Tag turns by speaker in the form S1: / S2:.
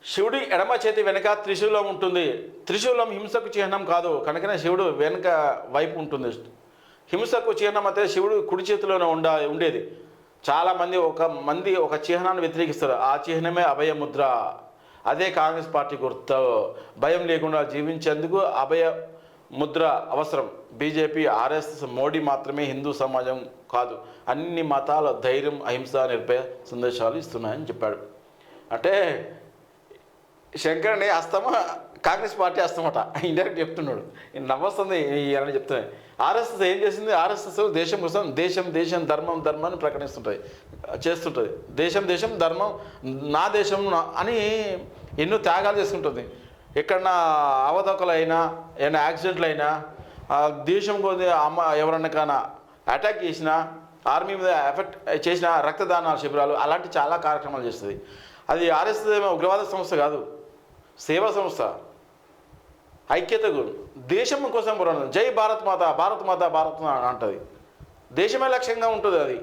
S1: శివుడి ఎడమ చేతి వెనుక త్రిశూలం ఉంటుంది. త్రిశూలం హింసకు చిహ్నం కాదు, కనుకనే శివుడు వెనుక వైపు ఉంటుంది. హింసకు చిహ్నం అయితే శివుడు కుడి చేతిలోనే ఉండేది. చాలామంది ఒక చిహ్నాన్ని వ్యతిరేకిస్తారు. ఆ చిహ్నమే అభయముద్ర. అదే కాంగ్రెస్ పార్టీ గుర్తు. భయం లేకుండా జీవించేందుకు అభయ ముద్ర అవసరం. బీజేపీ, ఆర్ఎస్ఎస్, మోడీ మాత్రమే హిందూ సమాజం కాదు, అన్ని మతాల ధైర్యం, అహింస, నిర్భయ సందేశాలు ఇస్తున్నాయని చెప్పాడు. అంటే శంకర్ని అస్తమా కాంగ్రెస్ పార్టీ అస్తమట ఇండైరెక్ట్ చెప్తున్నాడు. నవ్వొస్తుంది అని చెప్తున్నాయి. ఆర్ఎస్ఎస్ ఏం చేసింది? ఆర్ఎస్ఎస్ దేశం కోసం దేశం ధర్మాన్ని ప్రకటిస్తుంటుంది, చేస్తుంటుంది. దేశం ధర్మం, నా దేశం అని ఎన్నో త్యాగాలు చేసుకుంటుంది. ఎక్కడన్నా అవతకలు అయినా, ఏమైనా యాక్సిడెంట్లు అయినా, దేశం కోసం ఎవరన్నా కానీ అటాక్ చేసినా, ఆర్మీ మీద ఎఫెక్ట్ చేసిన రక్తదాన శిబిరాలు అలాంటి చాలా కార్యక్రమాలు చేస్తుంది. అది ఆర్ఎస్ఎస్ ఏమో ఉగ్రవాద సంస్థ కాదు, సేవా సంస్థ. ఐక్యతకు దేశం కోసం పోరాడు. జై భారత్ మాత, భారత్ మాత, భారత్ అంటది. దేశమే లక్ష్యంగా ఉంటుంది అది.